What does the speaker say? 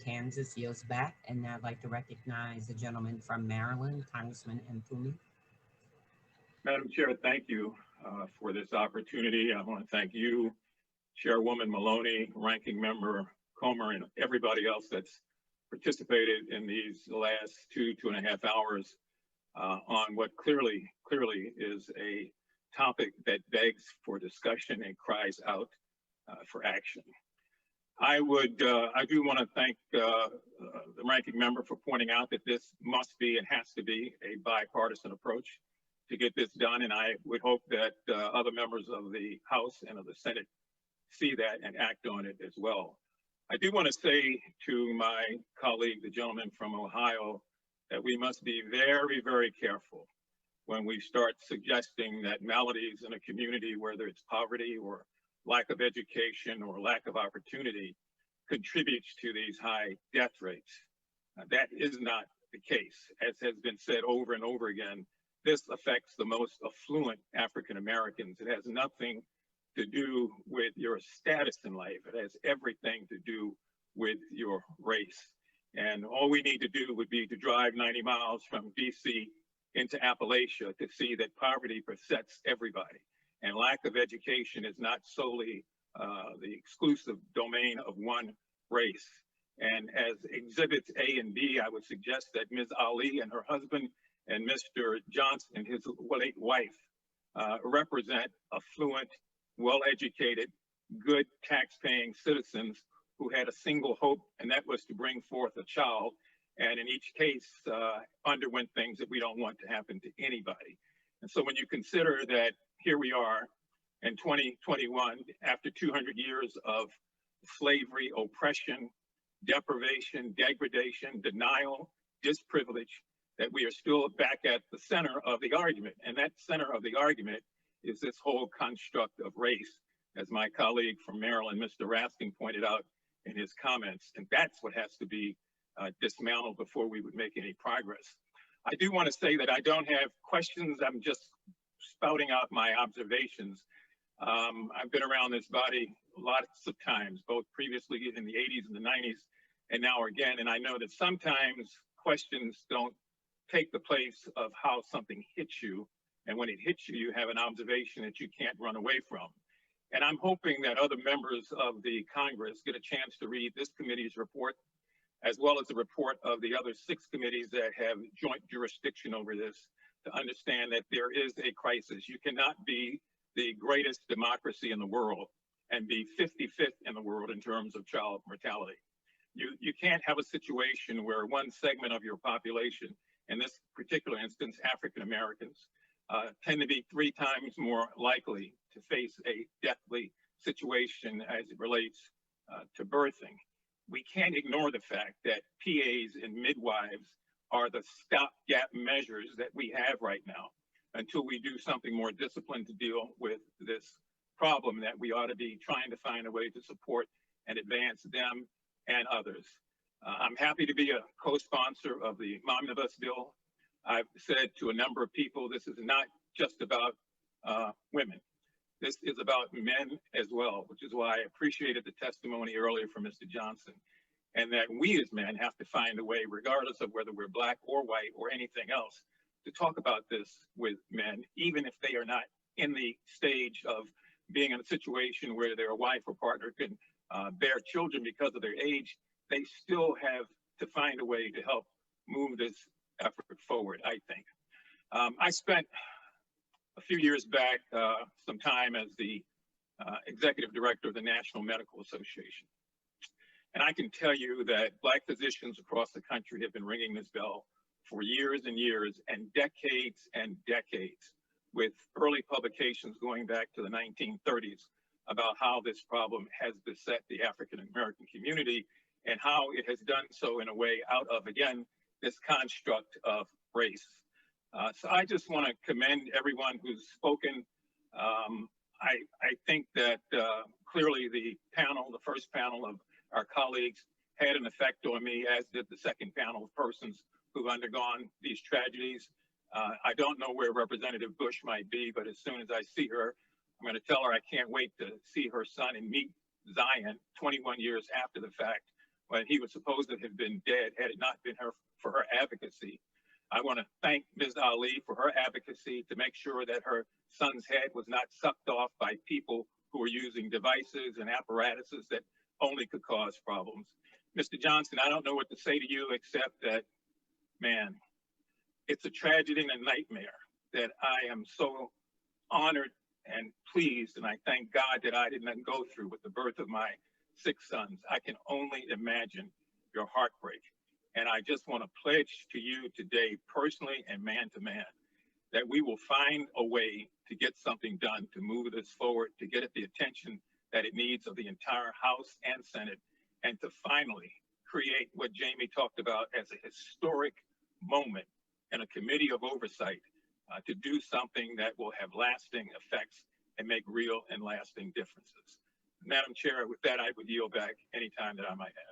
Kansas yields back. And now I'd like to recognize the gentleman from Maryland, Congressman Mfume. Madam Chair, thank you for this opportunity. I want to thank you, Chairwoman Maloney, Ranking Member Comer, and everybody else that's participated in these last 2.5 hours on what clearly is a topic that begs for discussion and cries out for action. I do want to thank the Ranking Member for pointing out that this must be and has to be a bipartisan approach to get this done, and I would hope that other members of the House and of the Senate see that and act on it as well. I do want to say to my colleague, the gentleman from Ohio, that we must be very, very careful when we start suggesting that maladies in a community, whether it's poverty or lack of education or lack of opportunity, contributes to these high death rates. That is not the case. As has been said over and over again, this affects the most affluent African Americans. It has nothing to do with your status in life. It has everything to do with your race. And all we need to do would be to drive 90 miles from DC into Appalachia to see that poverty besets everybody. And lack of education is not solely the exclusive domain of one race. And as exhibits A and B, I would suggest that Ms. Ali and her husband and Mr. Johnson, his late wife, represent affluent, well-educated, good tax-paying citizens who had a single hope, and that was to bring forth a child. And in each case, underwent things that we don't want to happen to anybody. And so when you consider that here we are in 2021, after 200 years of slavery, oppression, deprivation, degradation, denial, disprivilege, that we are still back at the center of the argument. And that center of the argument is this whole construct of race, as my colleague from Maryland, Mr. Raskin, pointed out in his comments. And that's what has to be dismantled before we would make any progress. I do want to say that I don't have questions. I'm just spouting out my observations. I've been around this body lots of times, both previously in the 80s and the 90s, and now again. And I know that sometimes questions don't take the place of how something hits you. And when it hits you, you have an observation that you can't run away from. And I'm hoping that other members of the Congress get a chance to read this committee's report, as well as the report of the other 6 committees that have joint jurisdiction over this, to understand that there is a crisis. You cannot be the greatest democracy in the world and be 55th in the world in terms of child mortality. You can't have a situation where one segment of your population, in this particular instance, African Americans, tend to be 3 times more likely to face a deathly situation as it relates to birthing. We can't ignore the fact that PAs and midwives are the stopgap measures that we have right now until we do something more disciplined to deal with this problem that we ought to be trying to find a way to support and advance them and others. I'm happy to be a co-sponsor of the Omnibus bill. I've said to a number of people, this is not just about women. This is about men as well, which is why I appreciated the testimony earlier from Mr. Johnson, and that we as men have to find a way, regardless of whether we're black or white or anything else, to talk about this with men, even if they are not in the stage of being in a situation where their wife or partner can bear children because of their age. They still have to find a way to help move this effort forward, I think. I spent a few years back some time as the executive director of the National Medical Association. And I can tell you that Black physicians across the country have been ringing this bell for years and years and decades, with early publications going back to the 1930s about how this problem has beset the African American community and how it has done so in a way out of, again, this construct of race. So I just want to commend everyone who's spoken. I think that clearly the panel, the first panel of our colleagues, had an effect on me, as did the second panel of persons who've undergone these tragedies. I don't know where Representative Bush might be, but as soon as I see her, I'm going to tell her I can't wait to see her son and meet Zion 21 years after the fact, when he was supposed to have been dead had it not been for her advocacy. I want to thank Ms. Ali for her advocacy to make sure that her son's head was not sucked off by people who were using devices and apparatuses that only could cause problems. Mr. Johnson, I don't know what to say to you except that, man, it's a tragedy and a nightmare that I am so honored and pleased, and I thank God that I did not go through with the birth of my 6 sons. I can only imagine your heartbreak. And I just want to pledge to you today, personally and man to man, that we will find a way to get something done, to move this forward, to get it the attention that it needs of the entire House and Senate, and to finally create what Jamie talked about as a historic moment in a committee of oversight to do something that will have lasting effects and make real and lasting differences. Madam Chair, with that, I would yield back any time that I might have.